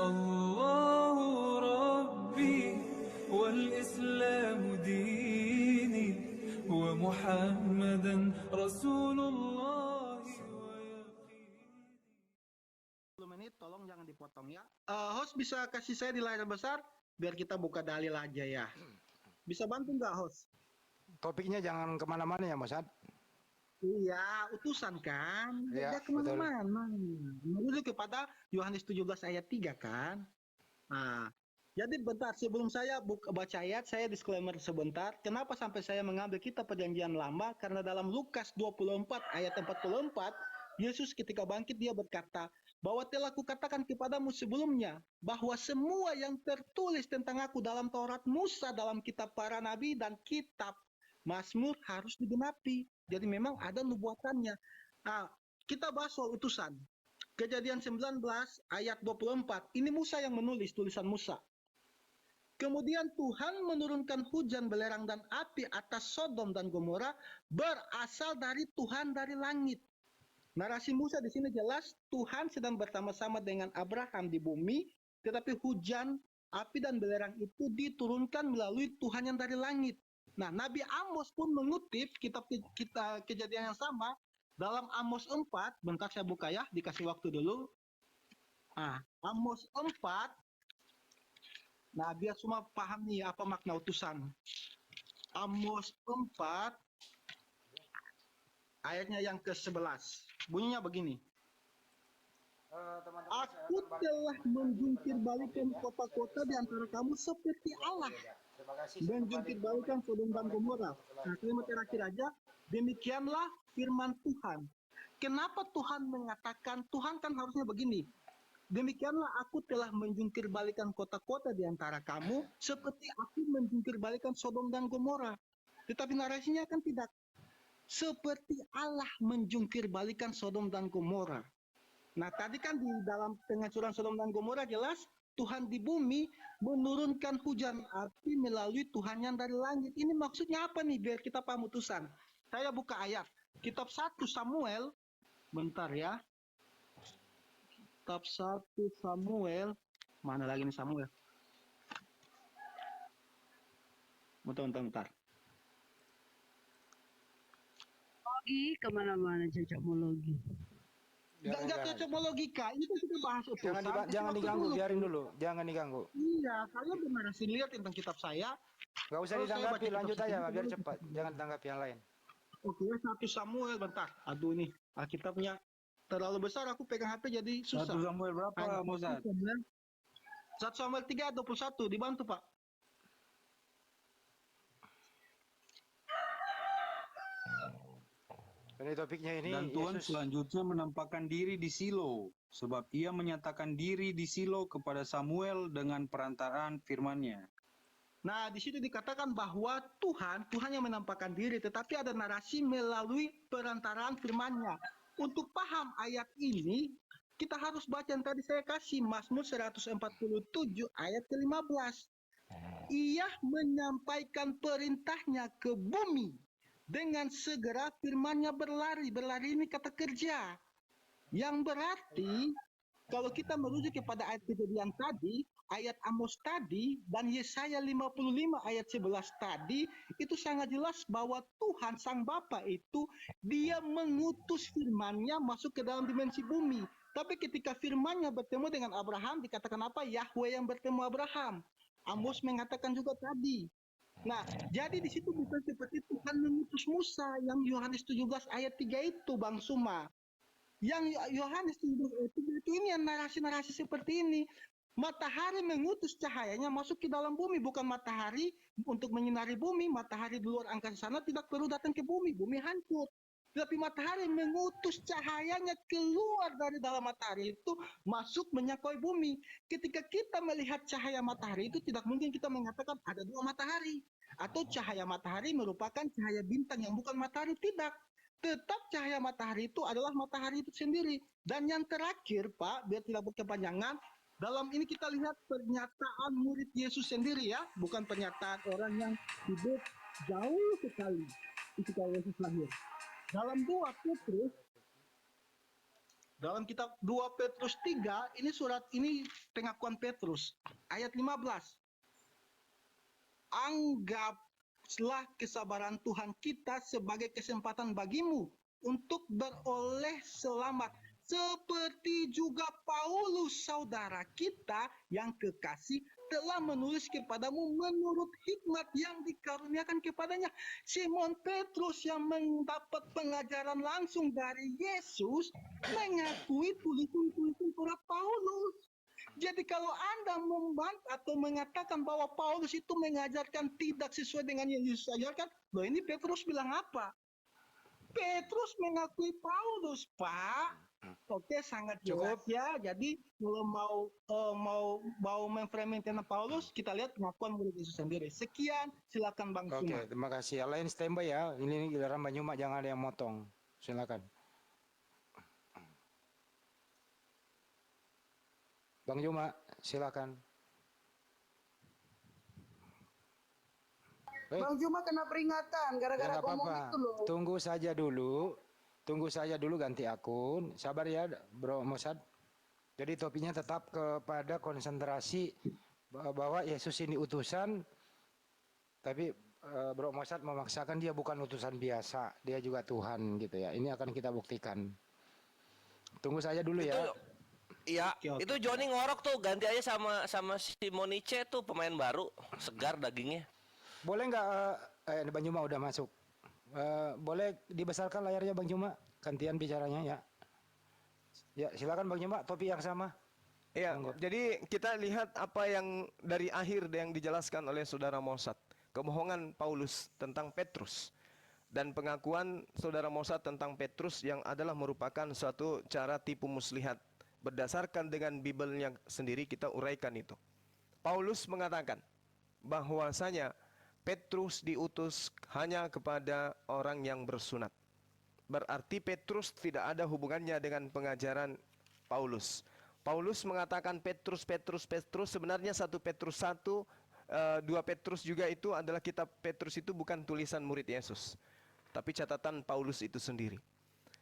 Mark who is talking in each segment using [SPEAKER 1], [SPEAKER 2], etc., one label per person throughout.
[SPEAKER 1] الله ربي والإسلام ديني ومحمدا رسول الله ويقيني.
[SPEAKER 2] 10 menit, tolong jangan dipotong ya. Host bisa kasih saya di layar besar biar kita buka dalil aja ya. Bisa bantu nggak host?
[SPEAKER 3] Topiknya jangan kemana-mana ya Mas Ad.
[SPEAKER 2] Iya, utusan kan.
[SPEAKER 3] Iya,
[SPEAKER 2] Beda kemana-mana. Menuju kepada Yohanes 17 ayat 3 kan. Nah, jadi bentar sebelum saya baca ayat, saya disclaimer sebentar. Kenapa sampai saya mengambil kitab perjanjian lama? Karena dalam Lukas 24 ayat 44, Yesus ketika bangkit dia berkata, bahwa telah kukatakan kepadamu sebelumnya, bahwa semua yang tertulis tentang aku dalam Taurat Musa, dalam kitab para nabi, dan kitab Mazmur harus digenapi. Jadi memang ada nubuatannya. Nah, kita bahas soal utusan. Kejadian 19 ayat 24. Ini Musa yang menulis, tulisan Musa. Kemudian Tuhan menurunkan hujan belerang dan api atas Sodom dan Gomora berasal dari Tuhan dari langit. Narasi Musa di sini jelas Tuhan sedang bersama-sama dengan Abraham di bumi, tetapi hujan, api dan belerang itu diturunkan melalui Tuhan yang dari langit. Nah, Nabi Amos pun mengutip kitab kita kejadian yang sama dalam Amos 4. Bentar saya buka ya, dikasih waktu dulu. Nah, Amos 4. Nah, biar semua paham nih apa makna utusan. Amos 4 ayatnya yang ke-11. Bunyinya begini. Aku telah menjungkir balikan kota-kota di antara kamu seperti Allah. Menjungkir balikan Sodom dan Gomora. Nah, kalimat terakhir aja. Demikianlah firman Tuhan. Kenapa Tuhan mengatakan, Tuhan kan harusnya begini. Demikianlah aku telah menjungkir balikan kota-kota di antara kamu seperti aku menjungkir balikan Sodom dan Gomora. Tetapi narasinya kan tidak. Seperti Allah menjungkir balikan Sodom dan Gomora. Nah, tadi kan di dalam penghancuran Sodom dan Gomora jelas Tuhan di bumi menurunkan hujan api melalui Tuhan yang dari langit. Ini maksudnya apa nih biar kita paham utusan. Saya buka ayat. Kitab 1 Samuel. Bentar ya. Kitab 1 Samuel. Mana lagi nih Samuel? Bentar.
[SPEAKER 4] Logi kemana-mana cocokmologi.
[SPEAKER 2] Nggak cocok sama logika. Ini kan kita bahas utusan.
[SPEAKER 3] Jangan diganggu, biarin dulu. Jangan diganggu.
[SPEAKER 2] Iya, saya bernarasi lihat tentang kitab saya.
[SPEAKER 3] Gak usah ditanggapi, lanjut aja biar cepat. Jangan ditanggapi yang lain.
[SPEAKER 2] Oke, 1 Samuel bentar. Aduh nih, Alkitabnya terlalu besar, aku pegang HP jadi susah.
[SPEAKER 5] 1 Samuel berapa, Mozart?
[SPEAKER 2] 1 Samuel 3 ayat 21, dibantu Pak.
[SPEAKER 3] Ini topiknya ini.
[SPEAKER 5] Dan Tuhan
[SPEAKER 3] Yesus
[SPEAKER 5] selanjutnya menampakkan diri di Silo, sebab ia menyatakan diri di Silo kepada Samuel dengan perantaraan firman-Nya.
[SPEAKER 2] Nah, di situ dikatakan bahwa Tuhan yang menampakkan diri, tetapi ada narasi melalui perantaraan firman-Nya. Untuk paham ayat ini, kita harus baca yang tadi saya kasih, Mazmur 147 ayat ke-15. Ia menyampaikan perintahnya ke bumi. Dengan segera firman-Nya berlari. Berlari ini kata kerja. Yang berarti, kalau kita merujuk kepada ayat kejadian tadi, ayat Amos tadi, dan Yesaya 55 ayat 11 tadi, itu sangat jelas bahwa Tuhan Sang Bapa itu, dia mengutus firman-Nya masuk ke dalam dimensi bumi. Tapi ketika firman-Nya bertemu dengan Abraham, dikatakan apa? Yahweh yang bertemu Abraham. Amos mengatakan juga tadi. Nah, jadi di situ bukan seperti Tuhan mengutus Musa yang Yohanes 17 ayat 3 itu, Bang Suma. Yang Yohanes 17 ayat 3 itu ini yang narasi-narasi seperti ini. Matahari mengutus cahayanya masuk ke dalam bumi, bukan matahari untuk menyinari bumi. Matahari di luar angkasa sana tidak perlu datang ke bumi, bumi hancur. Tapi matahari mengutus cahayanya keluar dari dalam matahari itu masuk menyangkui bumi. Ketika kita melihat cahaya matahari itu tidak mungkin kita mengatakan ada dua matahari. Atau cahaya matahari merupakan cahaya bintang yang bukan matahari, tidak. Tetap cahaya matahari itu adalah matahari itu sendiri. Dan yang terakhir Pak, biar tidak berkepanjangan, dalam ini kita lihat pernyataan murid Yesus sendiri ya, bukan pernyataan orang yang hidup jauh sekali ketika Yesus lahir. Dalam 2 Petrus Dalam kitab 2 Petrus 3, ini surat ini pengakuan Petrus, ayat 15. Anggaplah kesabaran Tuhan kita sebagai kesempatan bagimu untuk beroleh selamat. Seperti juga Paulus saudara kita yang kekasih telah menulis kepadamu menurut hikmat yang dikaruniakan kepadanya. Simon Petrus yang mendapat pengajaran langsung dari Yesus mengakui tulisan-tulisan surat Paulus. Jadi kalau Anda membantah atau mengatakan bahwa Paulus itu mengajarkan tidak sesuai dengan yang Yesus ajarkan, loh ini Petrus bilang apa? Petrus mengakui Paulus, Pak. Oke, sangat jelas ya. Jadi kalau mau memframing tentang Paulus, kita lihat pengakuan murid Yesus sendiri. Sekian, silakan Bang
[SPEAKER 3] Oke,
[SPEAKER 2] Cuma.
[SPEAKER 3] terima kasih. Yang lain standby ya. Ini giliran Bang Juma, jangan ada yang motong. Silakan. Bang Juma, silakan.
[SPEAKER 4] Bang Juma kena peringatan
[SPEAKER 3] Ya
[SPEAKER 4] gara-gara
[SPEAKER 3] nggak
[SPEAKER 4] ngomong
[SPEAKER 3] apa-apa.
[SPEAKER 4] itu loh.
[SPEAKER 3] Tunggu saja dulu ganti akun. Sabar ya, Bro Mosad. Jadi topinya tetap kepada konsentrasi bahwa Yesus ini utusan, tapi Bro Mosad memaksakan dia bukan utusan biasa, dia juga Tuhan gitu ya. Ini akan kita buktikan. Tunggu saja dulu ya.
[SPEAKER 6] Iya,
[SPEAKER 2] Oke.
[SPEAKER 6] itu Johnny ngorok tuh, ganti aja sama si Monice tuh, pemain baru, segar dagingnya.
[SPEAKER 3] Boleh nggak? Bang Juma udah masuk. Boleh dibesarkan layarnya Bang Juma, gantian bicaranya ya. Ya silakan Bang Juma, topik yang sama.
[SPEAKER 7] Iya,
[SPEAKER 3] Monggo.
[SPEAKER 7] jadi kita lihat apa yang dari akhir yang dijelaskan oleh saudara Mosad. Kebohongan Paulus tentang Petrus. Dan pengakuan saudara Mosad tentang Petrus yang adalah merupakan suatu cara tipu muslihat. Berdasarkan dengan Bibelnya sendiri kita uraikan itu. Paulus mengatakan bahwasanya Petrus diutus hanya kepada orang yang bersunat. Berarti Petrus tidak ada hubungannya dengan pengajaran Paulus. Paulus mengatakan Petrus, sebenarnya 1 Petrus 1, 2 Petrus juga itu adalah kitab Petrus itu bukan tulisan murid Yesus. Tapi catatan Paulus itu sendiri.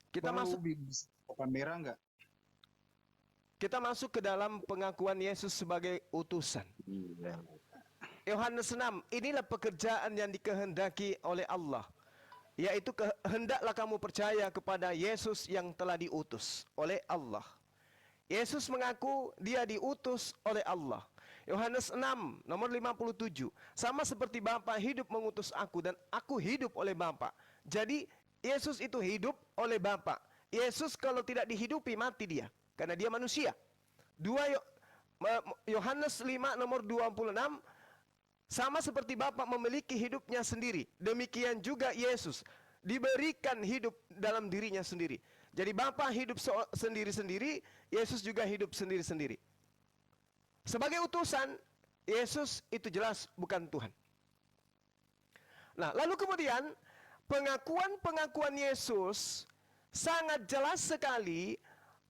[SPEAKER 7] Kita masuk ke dalam pengakuan Yesus sebagai utusan. Yohanes 6, inilah pekerjaan yang dikehendaki oleh Allah, yaitu hendaklah kamu percaya kepada Yesus yang telah diutus oleh Allah. Yesus mengaku dia diutus oleh Allah. Yohanes 6 nomor 57, sama seperti Bapa hidup mengutus aku dan aku hidup oleh Bapa. Jadi Yesus itu hidup oleh Bapa. Yesus kalau tidak dihidupi mati dia, karena dia manusia. Yohanes 5 nomor 26, sama seperti Bapa memiliki hidupnya sendiri, demikian juga Yesus diberikan hidup dalam dirinya sendiri. Jadi Bapa hidup sendiri-sendiri, Yesus juga hidup sendiri-sendiri. Sebagai utusan, Yesus itu jelas bukan Tuhan. Nah, lalu kemudian pengakuan Yesus sangat jelas sekali.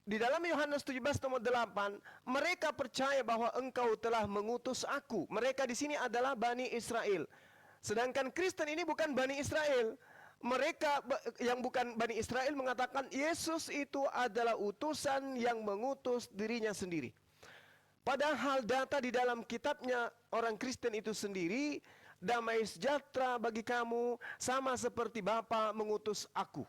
[SPEAKER 7] Di dalam Yohanes 17 nomor 8, mereka percaya bahwa engkau telah mengutus aku. Mereka di sini adalah Bani Israel. Sedangkan Kristen ini bukan Bani Israel. Mereka yang bukan Bani Israel mengatakan Yesus itu adalah utusan yang mengutus dirinya sendiri. Padahal data di dalam kitabnya orang Kristen itu sendiri, damai sejahtera bagi kamu sama seperti Bapa mengutus aku.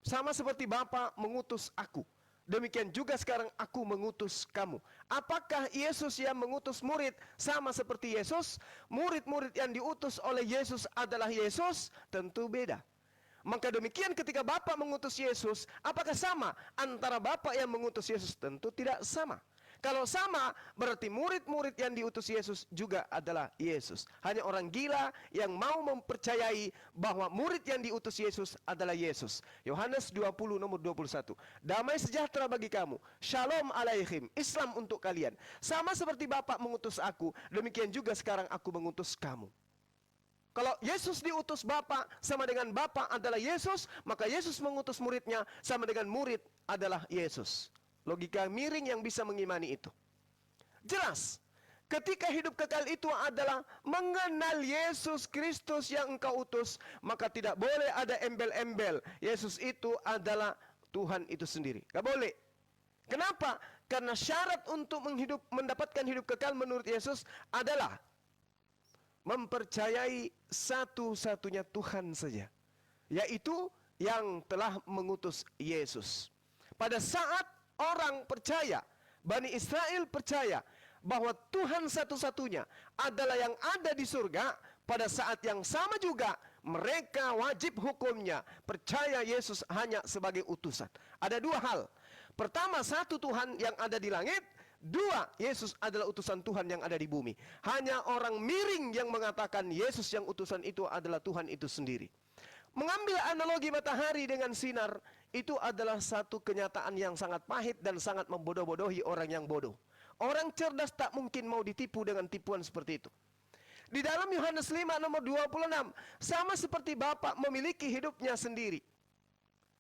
[SPEAKER 7] Sama seperti Bapa mengutus aku, demikian juga sekarang aku mengutus kamu. Apakah Yesus yang mengutus murid sama seperti Yesus? Murid-murid yang diutus oleh Yesus adalah Yesus? Tentu beda. Maka demikian ketika Bapa mengutus Yesus, apakah sama antara Bapa yang mengutus Yesus? Tentu tidak sama. Kalau sama, berarti murid-murid yang diutus Yesus juga adalah Yesus. Hanya orang gila yang mau mempercayai bahwa murid yang diutus Yesus adalah Yesus. Yohanes 20 nomor 21. Damai sejahtera bagi kamu. Shalom alaihim. Islam untuk kalian. Sama seperti Bapa mengutus aku, demikian juga sekarang aku mengutus kamu. Kalau Yesus diutus Bapa sama dengan Bapa adalah Yesus, maka Yesus mengutus muridnya sama dengan murid adalah Yesus. Logika miring yang bisa mengimani itu. Jelas, ketika hidup kekal itu adalah mengenal Yesus Kristus yang engkau utus, maka tidak boleh ada embel-embel. Yesus itu adalah Tuhan itu sendiri. Gak boleh. Kenapa? Karena syarat untuk mendapatkan hidup kekal menurut Yesus adalah mempercayai satu-satunya Tuhan saja, yaitu yang telah mengutus Yesus. Pada saat orang percaya, Bani Israel percaya bahwa Tuhan satu-satunya adalah yang ada di surga, pada saat yang sama juga mereka wajib hukumnya percaya Yesus hanya sebagai utusan. Ada dua hal. Pertama, satu Tuhan yang ada di langit. Dua, Yesus adalah utusan Tuhan yang ada di bumi. Hanya orang miring yang mengatakan Yesus yang utusan itu adalah Tuhan itu sendiri. Mengambil analogi matahari dengan sinar, itu adalah satu kenyataan yang sangat pahit dan sangat membodoh-bodohi orang yang bodoh. Orang cerdas tak mungkin mau ditipu dengan tipuan seperti itu. Di dalam Yohanes 5 nomor 26, sama seperti Bapa memiliki hidupnya sendiri,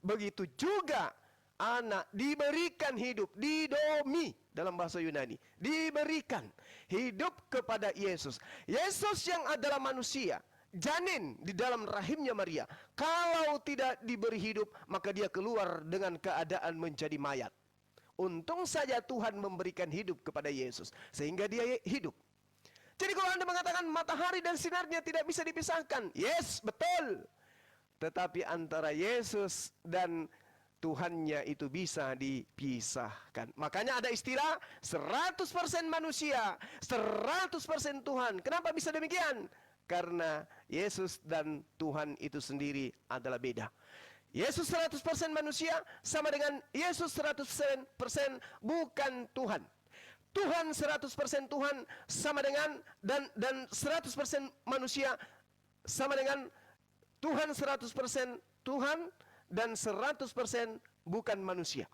[SPEAKER 7] begitu juga anak diberikan hidup, didomi dalam bahasa Yunani, diberikan hidup kepada Yesus. Yesus yang adalah manusia, janin di dalam rahimnya Maria, kalau tidak diberi hidup, maka dia keluar dengan keadaan menjadi mayat. Untung saja Tuhan memberikan hidup kepada Yesus, sehingga dia hidup. Jadi kalau Anda mengatakan matahari dan sinarnya tidak bisa dipisahkan, yes, betul. Tetapi antara Yesus dan Tuhannya itu bisa dipisahkan. Makanya ada istilah 100% manusia, 100% Tuhan. Kenapa bisa demikian? Karena Yesus dan Tuhan itu sendiri adalah beda. Yesus 100% manusia sama dengan Yesus 100% bukan Tuhan. Tuhan 100% Tuhan sama dengan dan 100% manusia sama dengan Tuhan 100% Tuhan dan 100% bukan manusia.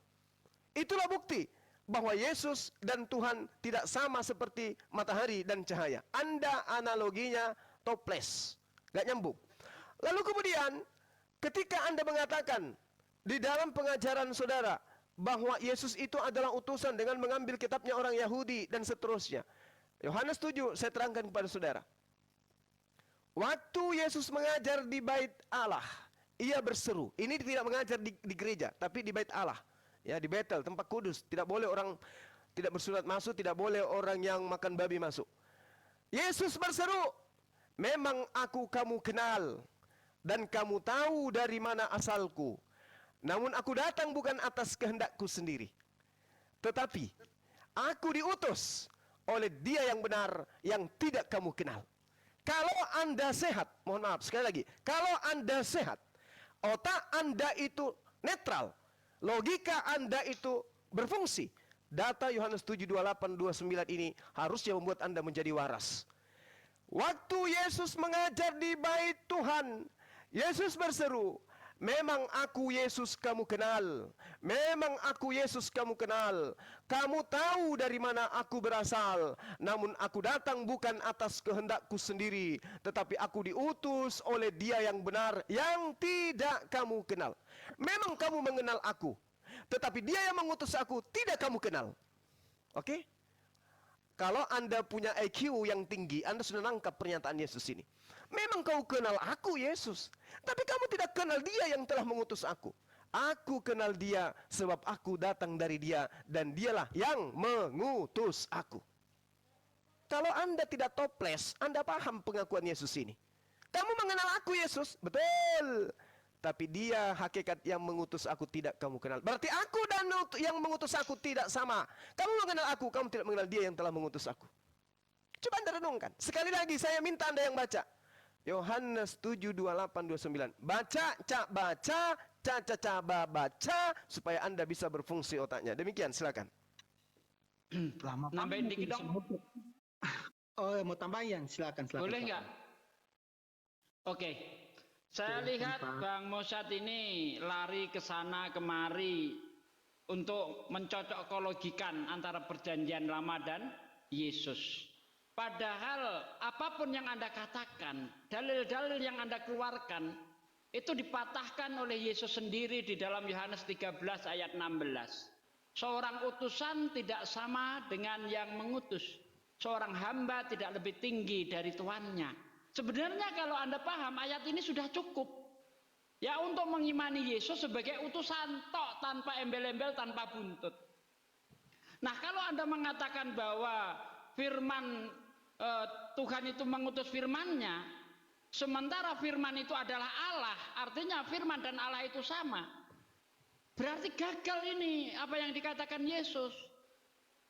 [SPEAKER 7] Itulah bukti bahwa Yesus dan Tuhan tidak sama seperti matahari dan cahaya. Anda analoginya toples, gak nyambung. Lalu kemudian ketika Anda mengatakan di dalam pengajaran saudara bahwa Yesus itu adalah utusan dengan mengambil kitabnya orang Yahudi dan seterusnya. Yohanes 7 saya terangkan kepada saudara. Waktu Yesus mengajar di bait Allah, ia berseru. Ini tidak mengajar di gereja, tapi di bait Allah. Ya, di Betel, tempat kudus. Tidak boleh orang tidak bersunat masuk, tidak boleh orang yang makan babi masuk. Yesus berseru, memang aku kamu kenal, dan kamu tahu dari mana asalku. Namun aku datang bukan atas kehendakku sendiri, tetapi aku diutus oleh Dia yang benar, yang tidak kamu kenal. Kalau Anda sehat, mohon maaf sekali lagi, kalau Anda sehat, otak Anda itu netral, logika Anda itu berfungsi, data Yohanes 7:28-29 ini harusnya membuat Anda menjadi waras. Waktu Yesus mengajar di bait Tuhan, Yesus berseru, memang aku Yesus kamu kenal. Memang aku Yesus kamu kenal. Kamu tahu dari mana aku berasal. Namun aku datang bukan atas kehendakku sendiri, tetapi aku diutus oleh Dia yang benar, yang tidak kamu kenal. Memang kamu mengenal aku, tetapi Dia yang mengutus aku tidak kamu kenal. Oke? Kalau Anda punya IQ yang tinggi, Anda sudah nangkap pernyataan Yesus ini. Memang kau kenal aku Yesus, tapi kamu tidak kenal Dia yang telah mengutus aku. Aku kenal Dia sebab aku datang dari Dia, dan Dialah yang mengutus aku. Kalau Anda tidak toples, Anda paham pengakuan Yesus ini. Kamu mengenal aku Yesus, betul. Tapi Dia hakikat yang mengutus aku tidak kamu kenal. Berarti aku dan yang mengutus aku tidak sama. Kamu mengenal aku, kamu tidak mengenal Dia yang telah mengutus aku. Coba Anda renungkan. Sekali lagi saya minta Anda yang baca. Yohanes 7:28-29. Baca, cak baca, caca baca, supaya Anda bisa berfungsi otaknya. Demikian, silakan.
[SPEAKER 2] Lama
[SPEAKER 8] Nambahin dikit dong.
[SPEAKER 2] Oh, mau tambahin? Silakan.
[SPEAKER 8] Boleh nggak? Oke. Saya lihat Bang Mosyad ini lari ke sana kemari untuk mencocokologikan antara perjanjian lama dan Yesus. Padahal apapun yang Anda katakan, dalil-dalil yang Anda keluarkan, itu dipatahkan oleh Yesus sendiri di dalam Yohanes 13 ayat 16. Seorang utusan tidak sama dengan yang mengutus. Seorang hamba tidak lebih tinggi dari tuannya. Sebenarnya kalau Anda paham ayat ini sudah cukup. Ya untuk mengimani Yesus sebagai utusan tok, tanpa embel-embel, tanpa buntut. Nah kalau Anda mengatakan bahwa firman Tuhan itu mengutus firman-Nya, sementara firman itu adalah Allah, artinya firman dan Allah itu sama. Berarti gagal ini apa yang dikatakan Yesus.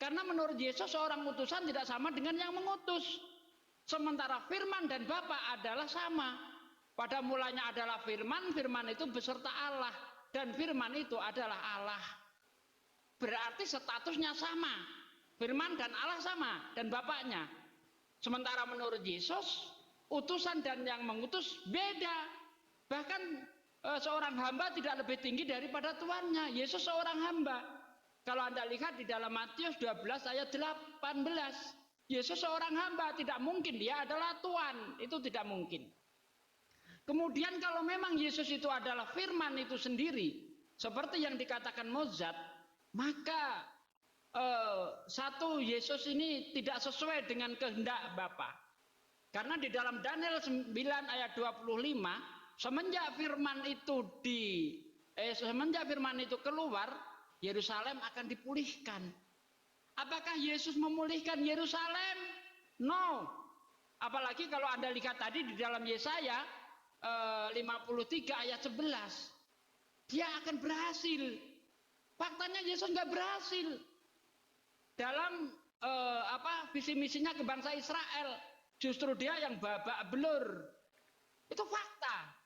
[SPEAKER 8] Karena menurut Yesus seorang utusan tidak sama dengan yang mengutus. Sementara firman dan Bapa adalah sama. Pada mulanya adalah firman, firman itu beserta Allah. Dan firman itu adalah Allah. Berarti statusnya sama. Firman dan Allah sama, dan Bapaknya. Sementara menurut Yesus, utusan dan yang mengutus beda. Bahkan seorang hamba tidak lebih tinggi daripada tuannya. Yesus seorang hamba. Kalau Anda lihat di dalam Matius 12 ayat 18. Yesus seorang hamba, tidak mungkin dia adalah tuan. Itu tidak mungkin. Kemudian kalau memang Yesus itu adalah firman itu sendiri, seperti yang dikatakan Mozart, maka satu, Yesus ini tidak sesuai dengan kehendak Bapa. Karena di dalam Daniel 9 ayat 25, semenjak firman itu keluar, Yerusalem akan dipulihkan. Apakah Yesus memulihkan Yerusalem? No. Apalagi kalau Anda lihat tadi di dalam Yesaya 53 ayat 11. Dia akan berhasil. Faktanya Yesus nggak berhasil. Dalam visi misinya ke bangsa Israel, justru dia yang babak belur. Itu fakta.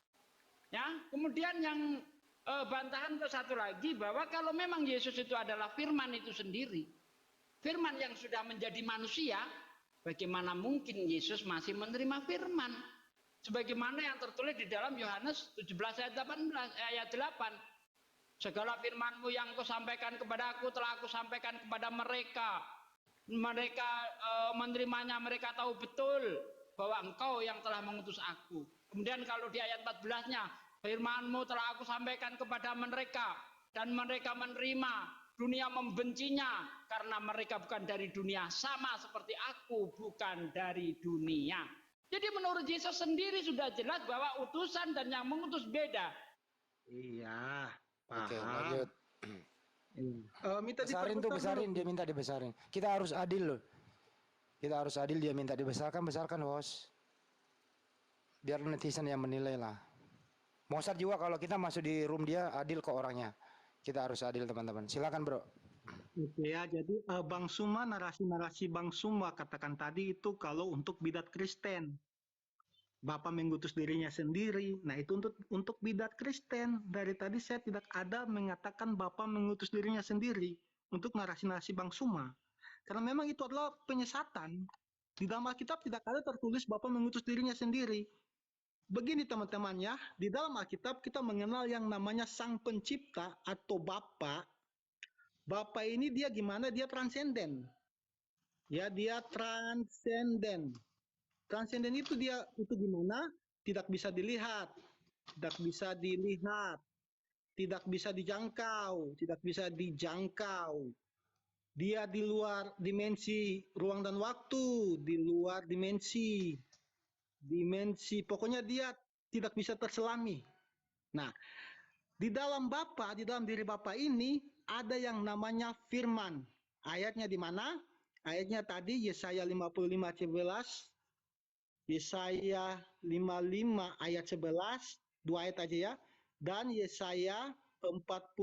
[SPEAKER 8] Ya, kemudian yang bantahan ke satu lagi bahwa kalau memang Yesus itu adalah firman itu sendiri, firman yang sudah menjadi manusia, bagaimana mungkin Yesus masih menerima firman? Sebagaimana yang tertulis di dalam Yohanes 17 ayat 8. Segala firman-Mu yang Kau sampaikan kepada aku telah Aku sampaikan kepada mereka. Mereka menerimanya, mereka tahu betul bahwa Engkau yang telah mengutus aku. Kemudian kalau di ayat 14-nya, firman-Mu telah Aku sampaikan kepada mereka dan mereka menerima. Dunia membencinya karena mereka bukan dari dunia, sama seperti Aku bukan dari dunia. Jadi menurut Yesus sendiri sudah jelas bahwa utusan dan yang mengutus beda.
[SPEAKER 2] Iya, paham.
[SPEAKER 3] Oke, lanjut.
[SPEAKER 2] Minta
[SPEAKER 3] Besarin tuh, besarin, dia minta dibesarin. Kita harus adil loh. Kita harus adil, dia minta dibesarkan, besarkan bos. Biar netizen yang menilai lah. Mozart juga kalau kita masuk di room dia adil kok orangnya. Kita harus adil teman-teman. Silakan bro.
[SPEAKER 2] Oke ya, jadi Bang Suma, narasi-narasi Bang Suma katakan tadi itu kalau untuk bidat Kristen. Bapak mengutus dirinya sendiri. Nah itu untuk bidat Kristen. Dari tadi saya tidak ada mengatakan Bapak mengutus dirinya sendiri untuk narasi-narasi Bang Suma. Karena memang itu adalah penyesatan. Di dalam Alkitab tidak ada tertulis Bapak mengutus dirinya sendiri. Begini teman-teman ya, di dalam Alkitab kita mengenal yang namanya Sang Pencipta atau Bapa. Bapa ini dia gimana? Dia transenden. Ya, dia transenden. Transenden itu itu gimana? Tidak bisa dilihat, tidak bisa dilihat, tidak bisa dijangkau, tidak bisa dijangkau. Dia di luar dimensi ruang dan waktu, di luar dimensi, pokoknya dia tidak bisa terselami. Nah, di dalam Bapa, di dalam diri Bapa ini ada yang namanya firman. Ayatnya di mana? Ayatnya tadi Yesaya 55 ayat 11. Yesaya 55 ayat 11, 2 ayat aja ya. Dan Yesaya 45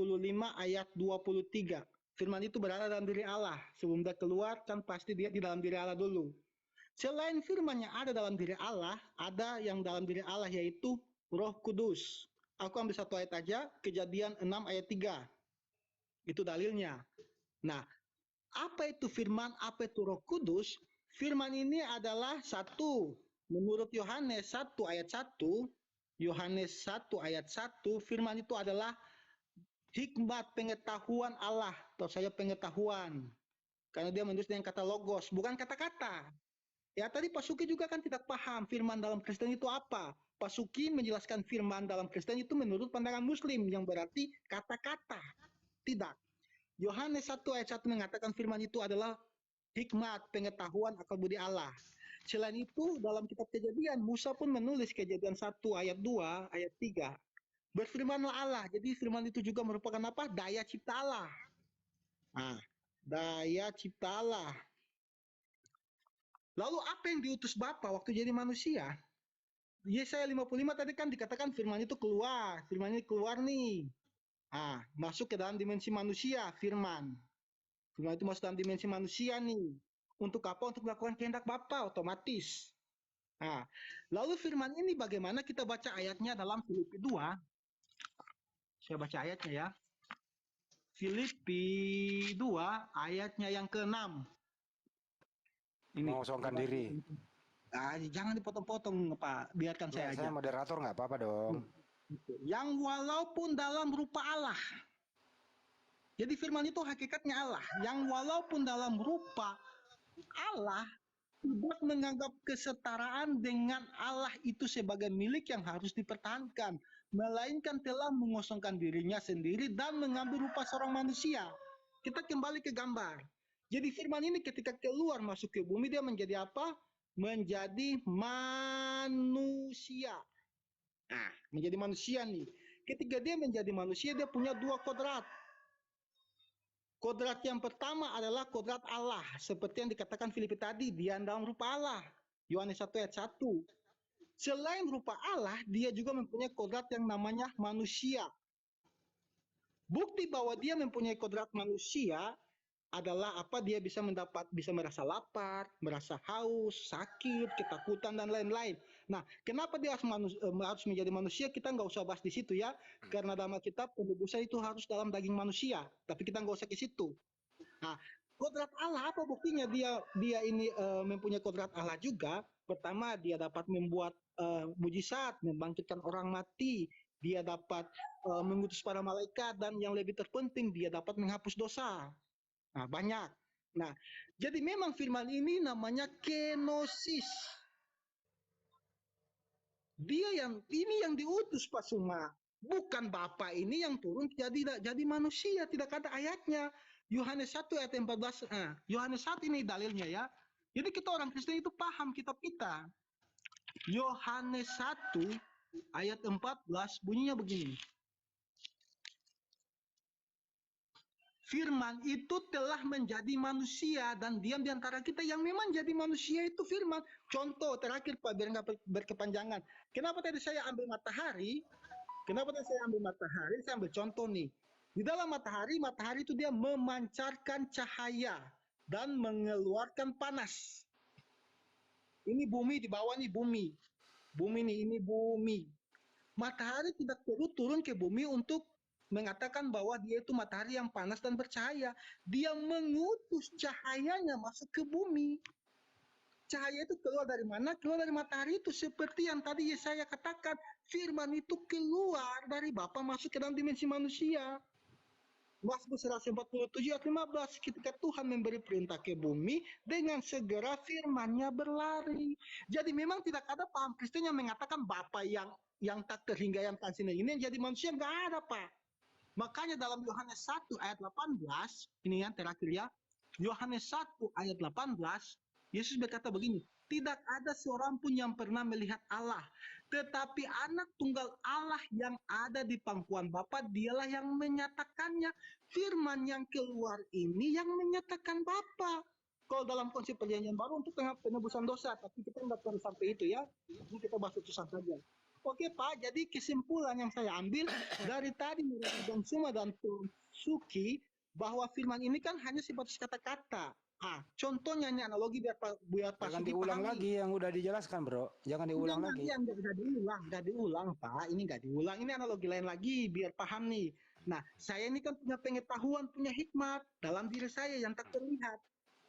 [SPEAKER 2] ayat 23. Firman itu berada dalam diri Allah. Sebelum dia keluar kan pasti dia di dalam diri Allah dulu. Selain firman yang ada dalam diri Allah, ada yang dalam diri Allah yaitu Roh Kudus. Aku ambil satu ayat aja, Kejadian 6 ayat 3. Itu dalilnya. Nah, apa itu firman, apa itu Roh Kudus? Firman ini adalah satu, menurut Yohanes 1 ayat 1, Yohanes 1 ayat 1, firman itu adalah hikmat pengetahuan Allah, atau saya pengetahuan. Karena dia menulis dengan kata logos, bukan kata-kata. Ya, tadi Pak Suki juga kan tidak paham firman dalam Kristen itu apa. Pak Suki menjelaskan firman dalam Kristen itu menurut pandangan Muslim, yang berarti kata-kata. Tidak. Yohanes 1 ayat 1 mengatakan firman itu adalah hikmat, pengetahuan, akal budi Allah. Selain itu, dalam kitab Kejadian, Musa pun menulis Kejadian 1 ayat 2, ayat 3. Berfirmanlah Allah. Jadi firman itu juga merupakan apa? Daya cipta Allah. Nah, daya cipta Allah. Lalu apa yang diutus Bapa waktu jadi manusia? Yesaya 55 tadi kan dikatakan firman itu keluar. Firman ini keluar nih. Masuk ke dalam dimensi manusia, firman. Firman itu masuk dalam dimensi manusia nih. Untuk apa? Untuk melakukan kehendak Bapa otomatis. Lalu firman ini bagaimana kita baca ayatnya dalam Filipi 2. Saya baca ayatnya ya. Filipi 2 ayatnya yang ke-6. Ini
[SPEAKER 3] Mengosongkan diri.
[SPEAKER 2] Jangan dipotong-potong Pak, biarkan saya aja.
[SPEAKER 3] Saya moderator nggak apa-apa dong.
[SPEAKER 2] Yang walaupun dalam rupa Allah. Jadi firman itu hakikatnya Allah. Yang walaupun dalam rupa Allah tidak menganggap kesetaraan dengan Allah itu sebagai milik yang harus dipertahankan, melainkan telah mengosongkan dirinya sendiri dan mengambil rupa seorang manusia. Kita kembali ke gambar. Jadi firman ini ketika keluar masuk ke bumi, dia menjadi apa? Menjadi manusia. Menjadi manusia nih. Ketika dia menjadi manusia, dia punya dua kodrat. Kodrat yang pertama adalah kodrat Allah. Seperti yang dikatakan Filipi tadi, dia dalam rupa Allah. Yohanes 1 ayat 1. Selain rupa Allah, dia juga mempunyai kodrat yang namanya manusia. Bukti bahwa dia mempunyai kodrat manusia adalah apa? Dia bisa merasa lapar, merasa haus, sakit, ketakutan dan lain-lain. Nah, kenapa dia harus menjadi manusia? Kita nggak usah bahas di situ ya, karena dalam kitab penebusan itu harus dalam daging manusia. Tapi kita nggak usah ke situ. Kodrat Allah apa buktinya dia ini mempunyai kodrat Allah juga? Pertama, dia dapat membuat mujizat, membangkitkan orang mati. Dia dapat mengutus para malaikat, dan yang lebih terpenting dia dapat menghapus dosa. Banyak. Jadi memang firman ini namanya kenosis. Dia yang diutus Pak Suma. Bukan Bapa ini yang turun jadi manusia. Tidak ada ayatnya. Yohanes 1 ayat 14. Yohanes 1 ini dalilnya ya. Jadi kita orang Kristen itu paham kitab kita. Yohanes 1 ayat 14 bunyinya begini. Firman itu telah menjadi manusia dan diam di antara kita. Yang memang jadi manusia itu firman. Contoh terakhir Pak, biar nggak berkepanjangan. Kenapa tadi saya ambil matahari? Saya ambil contoh nih. Di dalam matahari itu dia memancarkan cahaya dan mengeluarkan panas. Ini bumi, di bawah nih bumi. Ini bumi. Matahari tidak perlu turun ke bumi untuk mengatakan bahwa dia itu matahari yang panas dan bercahaya. Dia mengutus cahayanya masuk ke bumi. Cahaya itu keluar dari mana? Keluar dari matahari itu. Seperti yang tadi saya katakan, firman itu keluar dari Bapa masuk ke dalam dimensi manusia. Mazmur 147 ayat 15, ketika Tuhan memberi perintah ke bumi, dengan segera firman-Nya berlari. Jadi memang tidak ada paham Kristen yang mengatakan Bapa yang tak terhingga yang tak sini ini yang jadi manusia, nggak ada Pak. Makanya dalam Yohanes 1 ayat 18, ini yang terakhir ya, Yohanes 1 ayat 18, Yesus berkata begini, tidak ada seorang pun yang pernah melihat Allah, tetapi anak tunggal Allah yang ada di pangkuan Bapa, dialah yang menyatakannya. Firman yang keluar ini yang menyatakan Bapa. Kalau dalam konsep perjanjian baru untuk penebusan dosa, tapi kita nggak perlu sampai itu ya, ini kita bahas utusan saja. Oke Pak, jadi kesimpulan yang saya ambil dari tadi Bang Suma dan Suki, bahwa firman ini kan hanya sebatas kata-kata. Contohnya ini analogi biar Pak
[SPEAKER 3] Jangan
[SPEAKER 2] Suki
[SPEAKER 3] diulang
[SPEAKER 2] pahami.
[SPEAKER 3] lagi yang udah dijelaskan bro. Jangan diulang lagi.
[SPEAKER 2] Nggak diulang Pak. Ini nggak diulang. Ini analogi lain lagi biar paham nih. Nah, saya ini kan punya pengetahuan, punya hikmat dalam diri saya yang tak terlihat.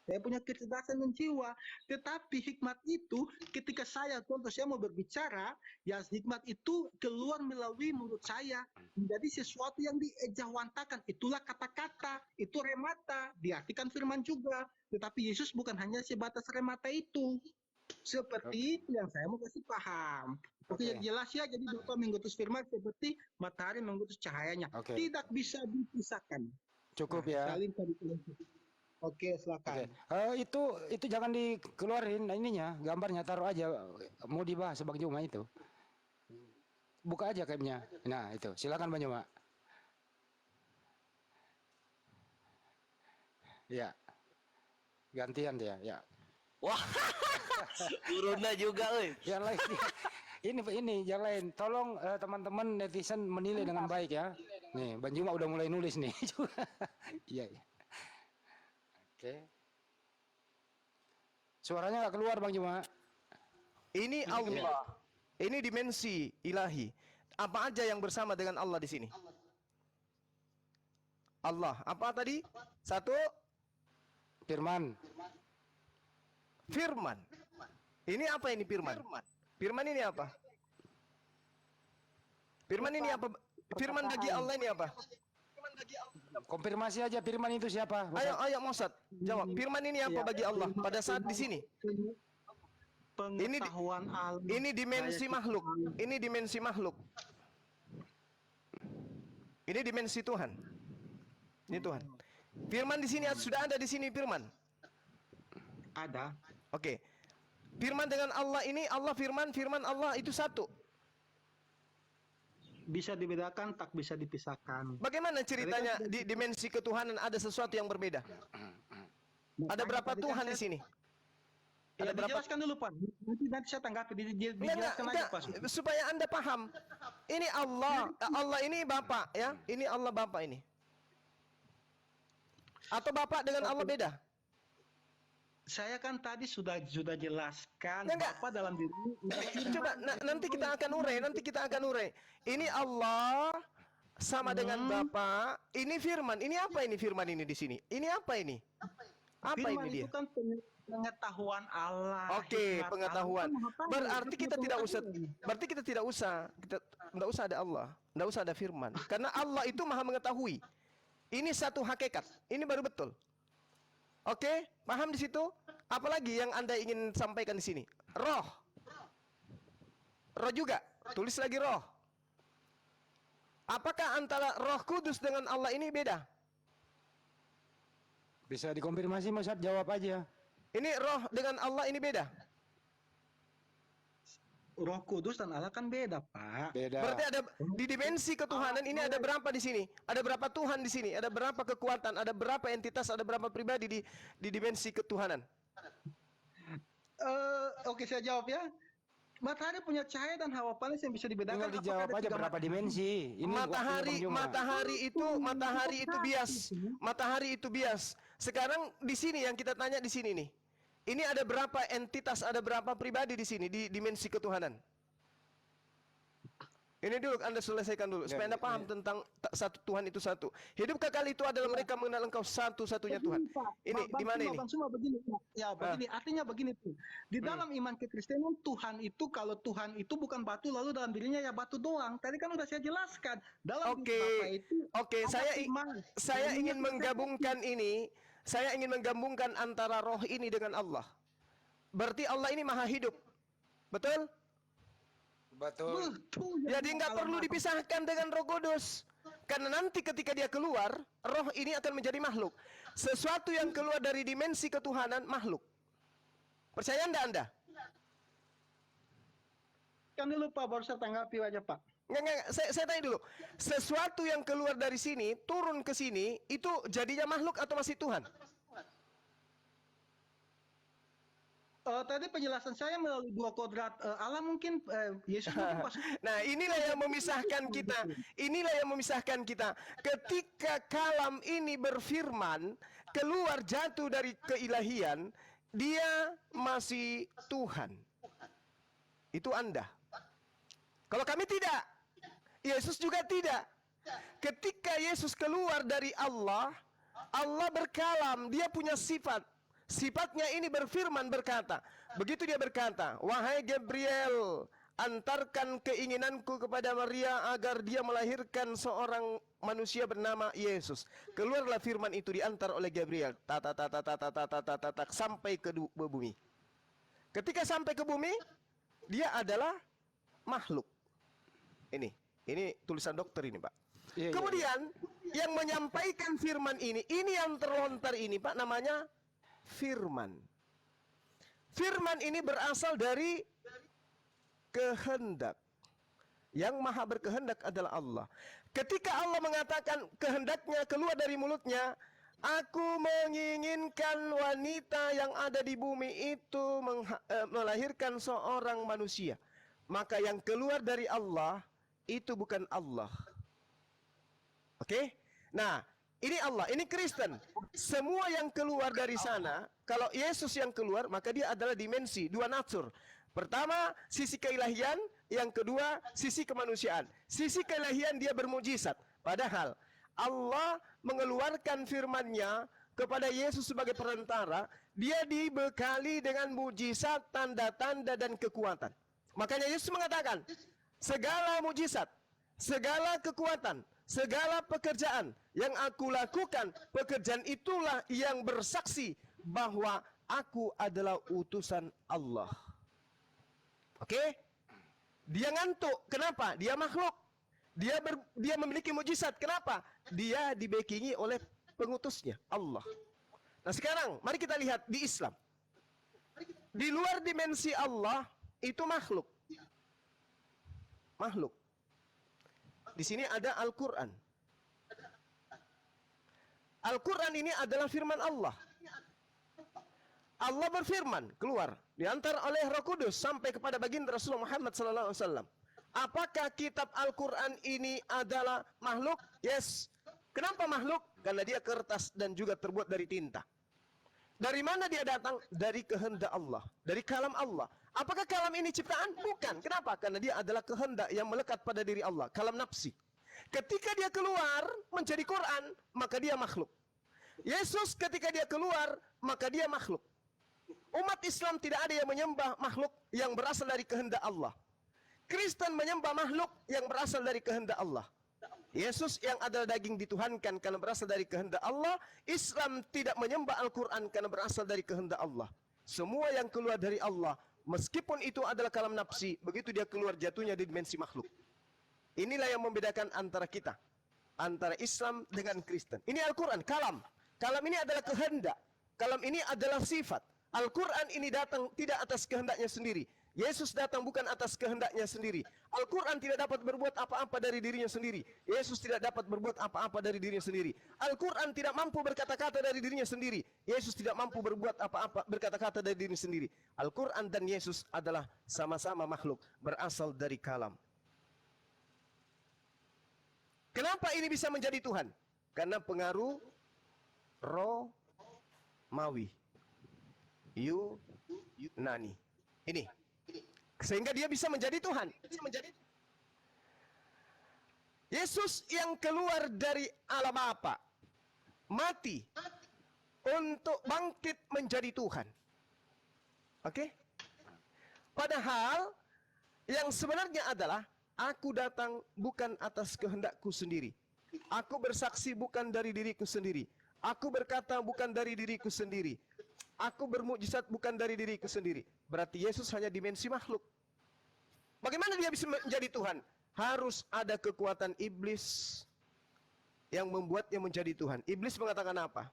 [SPEAKER 2] Saya punya kecerdasan dan jiwa. Tetapi hikmat itu ketika saya mau berbicara, ya hikmat itu keluar melalui mulut saya. Menjadi sesuatu yang diejawantahkan. Itulah kata-kata, itu remata. Diartikan firman juga. Tetapi Yesus bukan hanya sebatas remata itu. Seperti itu yang saya mau kasih paham. Oke, jelas ya. Jadi Bapa mengutus firman seperti matahari mengutus cahayanya. Tidak bisa dipisahkan.
[SPEAKER 3] Cukup ya.
[SPEAKER 2] Oke, silakan.
[SPEAKER 3] Itu jangan dikeluarin ininya, gambarnya taruh aja. Mau dibahas Bang Juma itu. buka aja capnya. Nah, itu. Silakan Bang Juma. Ya. Gantian dia, ya.
[SPEAKER 6] Wah, turunnya juga, euy.
[SPEAKER 3] Yang lain ini yang lain. Tolong teman-teman netizen menilai dengan baik ya. Nih, Bang Juma udah mulai nulis nih. Iya, iya. Oke. Suaranya nggak keluar Bang Juma.
[SPEAKER 7] Ini Allah. Ini dimensi ilahi. Apa aja yang bersama dengan Allah di sini? Allah. Apa tadi? Satu,
[SPEAKER 3] Firman.
[SPEAKER 7] firman. Ini apa ini firman? Firman ini apa? Firman ini apa? Firman bagi Allah ini apa?
[SPEAKER 3] Konfirmasi aja firman itu siapa?
[SPEAKER 7] Ayo Mosad, jawab. Firman ini apa bagi Allah pada saat di sini?
[SPEAKER 2] Pengetahuan alam.
[SPEAKER 7] Ini dimensi makhluk. Ini dimensi makhluk. Ini dimensi Tuhan. Ini Tuhan. Firman di sini sudah ada di sini firman.
[SPEAKER 2] Ada.
[SPEAKER 7] Oke. Firman dengan Allah ini Allah firman Allah itu satu.
[SPEAKER 2] Bisa dibedakan, tak bisa dipisahkan.
[SPEAKER 7] Bagaimana ceritanya di dimensi ketuhanan ada sesuatu yang berbeda? Ada berapa Tuhan di sini?
[SPEAKER 2] Ya,
[SPEAKER 7] Ada berapa?
[SPEAKER 2] dijelaskan dulu Pak. Nanti saya tanggapi. Dijelaskan aja Pak.
[SPEAKER 7] Supaya Anda paham. Ini Allah, Allah ini Bapa ya. Ini Allah Bapa ini. Atau Bapa dengan Allah beda?
[SPEAKER 2] Saya kan tadi sudah jelaskan
[SPEAKER 7] Enggak.
[SPEAKER 2] Bapak dalam diri.
[SPEAKER 7] Coba nanti kita akan urai. Ini Allah sama dengan Bapa. Ini firman. Ini apa ini firman ini di sini? Ini apa ini? Apa
[SPEAKER 2] Firman
[SPEAKER 7] ini dia?
[SPEAKER 2] itu kan pengetahuan Allah.
[SPEAKER 7] Oke,
[SPEAKER 2] hikmat
[SPEAKER 7] pengetahuan.
[SPEAKER 2] Allah. Apa
[SPEAKER 7] Berarti kita tidak usah. Berarti kita tidak usah ada Allah, tidak usah ada firman. Karena Allah itu Maha mengetahui. Ini satu hakikat. Ini baru betul. Oke, paham di situ? Apalagi yang Anda ingin sampaikan di sini? Roh. Roh juga. Tulis lagi roh. Apakah antara Roh Kudus dengan Allah ini beda?
[SPEAKER 3] Bisa dikonfirmasi Mas Ad, jawab aja.
[SPEAKER 7] Ini roh dengan Allah ini beda.
[SPEAKER 2] Roh Kudus dan Allah kan beda, Pak.
[SPEAKER 3] Beda.
[SPEAKER 7] Berarti ada di dimensi ketuhanan ini ada berapa di sini? Ada berapa Tuhan di sini? Ada berapa kekuatan? Ada berapa entitas? Ada berapa pribadi di dimensi ketuhanan?
[SPEAKER 2] Oke, saya jawab ya. Matahari punya cahaya dan hawa panas yang bisa dibedakan.
[SPEAKER 3] Tinggal dijawab
[SPEAKER 2] apakah ada
[SPEAKER 3] aja
[SPEAKER 2] tiga
[SPEAKER 3] berapa dimensi. Ini
[SPEAKER 7] matahari itu bias. Sekarang di sini yang kita tanya di sini nih. Ini ada berapa entitas, ada berapa pribadi di sini di dimensi ketuhanan? Ini dulu Anda selesaikan dulu supaya Anda paham tentang satu Tuhan itu satu. Hidup kekal itu adalah mereka mengenal Engkau satu-satunya Tuhan. Ini di mana ini?
[SPEAKER 2] Semua begini, Pak. Ya, begini. Artinya begini tuh. Di dalam iman kekristenan Tuhan itu kalau Tuhan itu bukan batu lalu dalam dirinya ya batu doang. Tadi kan udah saya jelaskan. Dalam diri Bapa itu ada firman.
[SPEAKER 7] Saya ingin menggabungkan ini. Saya ingin menggabungkan antara roh ini dengan Allah. Berarti Allah ini maha hidup. Betul?
[SPEAKER 3] Betul.
[SPEAKER 7] Jadi nggak perlu dipisahkan dengan Roh Kudus. Karena nanti ketika dia keluar, roh ini akan menjadi makhluk. Sesuatu yang keluar dari dimensi ketuhanan, makhluk. Percaya Anda?
[SPEAKER 2] Kan dulu Pak, baru saya tanggapi aja Pak.
[SPEAKER 7] Nggak, saya tanya dulu. Sesuatu yang keluar dari sini, turun ke sini, itu jadinya makhluk atau masih Tuhan?
[SPEAKER 2] Tadi penjelasan saya melalui dua kodrat Allah mungkin Yesus mungkin pas.
[SPEAKER 7] Nah, inilah yang memisahkan kita. Inilah yang memisahkan kita. Ketika kalam ini berfirman, keluar jatuh dari keilahian, dia masih Tuhan. Itu Anda. Kalau kami tidak. Yesus juga tidak. Ketika Yesus keluar dari Allah, Allah berkalam, dia punya sifat. Sifatnya ini berfirman berkata. Begitu dia berkata, wahai Gabriel, antarkan keinginanku kepada Maria agar dia melahirkan seorang manusia bernama Yesus. Keluarlah firman itu diantar oleh Gabriel. Sampai ke bumi. Ketika sampai ke bumi, dia adalah makhluk. Ini tulisan dokter ini, Pak. Kemudian yang menyampaikan firman ini yang terlontar ini, Pak, namanya firman. Firman ini berasal dari kehendak. Yang maha berkehendak adalah Allah. Ketika Allah mengatakan kehendaknya keluar dari mulutnya, aku menginginkan wanita yang ada di bumi itu melahirkan seorang manusia. Maka yang keluar dari Allah itu bukan Allah. Oke? Nah, ini Allah, ini Kristen. Semua yang keluar dari sana, kalau Yesus yang keluar, maka dia adalah dimensi, dua natur. Pertama, sisi keilahian. Yang kedua, sisi kemanusiaan. Sisi keilahian dia bermujizat. Padahal Allah mengeluarkan firman-Nya kepada Yesus sebagai perantara. Dia dibekali dengan mujizat, tanda-tanda, dan kekuatan. Makanya Yesus mengatakan, segala mujizat, segala kekuatan, segala pekerjaan yang aku lakukan, pekerjaan itulah yang bersaksi bahwa aku adalah utusan Allah. Oke? Dia ngantuk. Kenapa? Dia makhluk. Dia memiliki mujizat. Kenapa? Dia dibackingi oleh pengutusnya, Allah. Nah sekarang, mari kita lihat di Islam. Di luar dimensi Allah, itu makhluk. Makhluk. Di sini ada Al-Quran. Al-Quran ini adalah firman Allah. Allah berfirman keluar diantar oleh Roh Kudus sampai kepada baginda Rasulullah Muhammad SAW. Apakah kitab Al-Quran ini adalah makhluk? Yes. Kenapa makhluk? Karena dia kertas dan juga terbuat dari tinta. Dari mana dia datang? Dari kehendak Allah, dari kalam Allah. Apakah kalam ini ciptaan? Bukan. Kenapa? Karena dia adalah kehendak yang melekat pada diri Allah, kalam nafsi. Ketika dia keluar menjadi Quran, maka dia makhluk. Yesus ketika dia keluar, maka dia makhluk. Umat Islam tidak ada yang menyembah makhluk yang berasal dari kehendak Allah. Kristen menyembah makhluk yang berasal dari kehendak Allah. Yesus yang adalah daging dituhankan karena berasal dari kehendak Allah. Islam tidak menyembah Al-Quran karena berasal dari kehendak Allah. Semua yang keluar dari Allah, meskipun itu adalah kalam nafsi, begitu dia keluar jatuhnya di dimensi makhluk. Inilah yang membedakan antara kita, antara Islam dengan Kristen. Ini Al-Quran, kalam. Kalam ini adalah kehendak. Kalam ini adalah sifat. Al-Quran ini datang tidak atas kehendaknya sendiri. Yesus datang bukan atas kehendaknya sendiri. Al-Quran tidak dapat berbuat apa-apa dari dirinya sendiri. Yesus tidak dapat berbuat apa-apa dari dirinya sendiri. Al-Quran tidak mampu berkata-kata dari dirinya sendiri. Yesus tidak mampu berbuat apa-apa berkata-kata dari dirinya sendiri. Al-Quran dan Yesus adalah sama-sama makhluk berasal dari kalam. Kenapa ini bisa menjadi Tuhan? Karena pengaruh Romawi, Yunani. Ini. Sehingga dia bisa menjadi Tuhan. Yesus yang keluar dari alam apa? Mati. Untuk bangkit menjadi Tuhan. Oke? Padahal yang sebenarnya adalah aku datang bukan atas kehendakku sendiri. Aku bersaksi bukan dari diriku sendiri. Aku berkata bukan dari diriku sendiri. Aku bermukjizat bukan dari diriku sendiri. Berarti Yesus hanya dimensi makhluk. Bagaimana dia bisa menjadi Tuhan? Harus ada kekuatan iblis yang membuatnya menjadi Tuhan. Iblis mengatakan apa?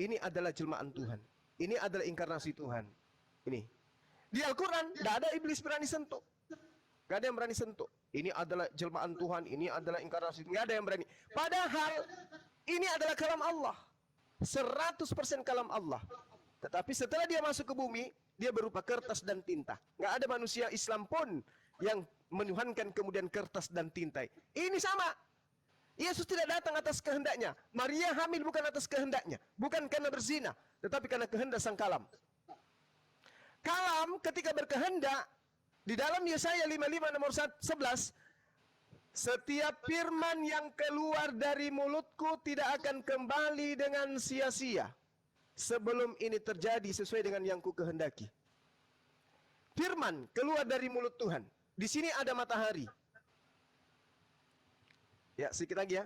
[SPEAKER 7] Ini adalah jelmaan Tuhan. Ini adalah inkarnasi Tuhan. Ini. Di Al-Quran, tidak ada iblis berani sentuh. Tidak ada yang berani sentuh. Ini adalah jelmaan Tuhan. Ini adalah inkarnasi. Tidak ada yang berani. Padahal, ini adalah kalam Allah. 100% kalam Allah. Tetapi setelah dia masuk ke bumi, dia berupa kertas dan tinta. Nggak ada manusia Islam pun yang menuhankan kemudian kertas dan tinta. Ini sama. Yesus tidak datang atas kehendaknya. Maria hamil bukan atas kehendaknya. Bukan karena berzina, tetapi karena kehendak sang kalam. Kalam ketika berkehendak, di dalam Yesaya 55 nomor 11, setiap firman yang keluar dari mulutku tidak akan kembali dengan sia-sia sebelum ini terjadi sesuai dengan yang ku kehendaki. Firman keluar dari mulut Tuhan. Di sini ada matahari. Ya, sedikit lagi ya.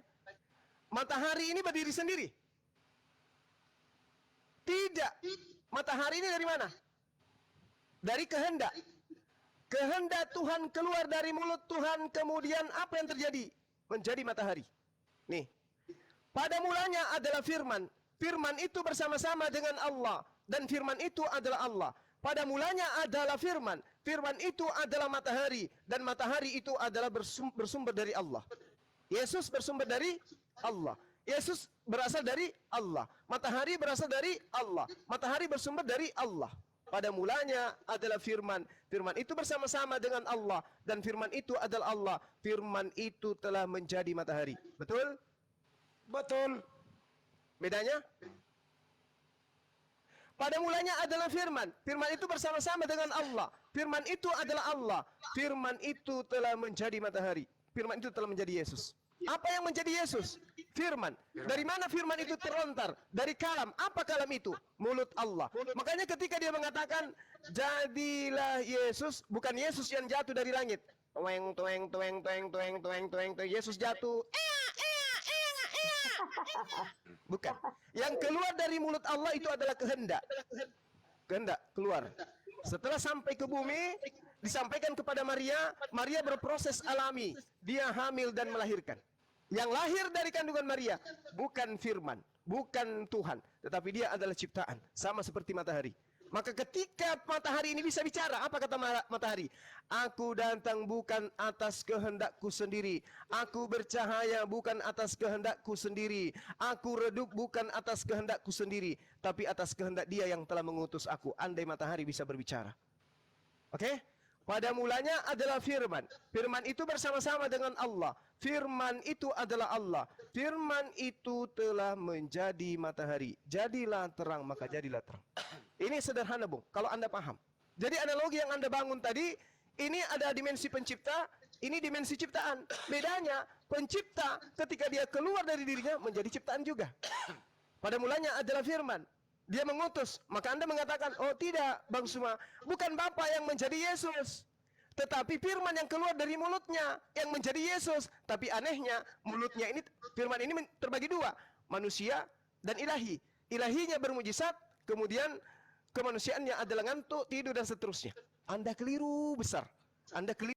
[SPEAKER 7] Matahari ini berdiri sendiri. Tidak. Matahari ini dari mana? Dari kehendak. Kehendak Tuhan keluar dari mulut Tuhan, kemudian apa yang terjadi? Menjadi matahari. Nih. Pada mulanya adalah firman. Firman itu bersama-sama dengan Allah. Dan firman itu adalah Allah. Pada mulanya adalah firman. Firman itu adalah matahari. Dan matahari itu adalah bersumber dari Allah. Yesus bersumber dari Allah. Yesus berasal dari Allah. Matahari berasal dari Allah. Matahari bersumber dari Allah. Pada mulanya adalah firman. Firman itu bersama-sama dengan Allah. Dan firman itu adalah Allah. Firman itu telah menjadi matahari. Betul?
[SPEAKER 3] Betul.
[SPEAKER 7] Bedanya? Pada mulanya adalah firman. Firman itu bersama-sama dengan Allah. Firman itu adalah Allah. Firman itu telah menjadi matahari. Firman itu telah menjadi Yesus. Apa yang menjadi Yesus? Firman. Dari mana firman itu terlontar? Dari kalam. Apa kalam itu? Mulut Allah. Makanya ketika dia mengatakan, jadilah Yesus, bukan Yesus yang jatuh dari langit. Tueng, tueng, tueng, tueng, tueng, tueng, tueng, tueng. Yesus jatuh. Bukan. Yang keluar dari mulut Allah itu adalah kehendak. Kehendak keluar. Setelah sampai ke bumi, disampaikan kepada Maria. Maria berproses alami. Dia hamil dan melahirkan. Yang lahir dari kandungan Maria bukan firman, bukan Tuhan, tetapi dia adalah ciptaan, sama seperti matahari. Maka ketika matahari ini bisa bicara, apa kata matahari? Aku datang bukan atas kehendakku sendiri. Aku bercahaya bukan atas kehendakku sendiri. Aku redup bukan atas kehendakku sendiri, tapi atas kehendak Dia yang telah mengutus aku. Andai matahari bisa berbicara. Oke? Pada mulanya adalah firman. Firman itu bersama-sama dengan Allah. Firman itu adalah Allah. Firman itu telah menjadi matahari. Jadilah terang, maka jadilah terang. Ini sederhana, Bung, kalau Anda paham. Jadi analogi yang Anda bangun tadi, ini ada dimensi pencipta, ini dimensi ciptaan. Bedanya, pencipta ketika dia keluar dari dirinya menjadi ciptaan juga. Pada mulanya adalah firman. Dia mengutus, maka Anda mengatakan, oh tidak Bang Suma, bukan Bapa yang menjadi Yesus, tetapi firman yang keluar dari mulutnya yang menjadi Yesus. Tapi anehnya, mulutnya ini, firman ini terbagi dua, manusia dan ilahi. Ilahinya bermujizat, kemudian kemanusiaannya adalah ngantuk, tidur dan seterusnya. Anda keliru besar. Anda keliru.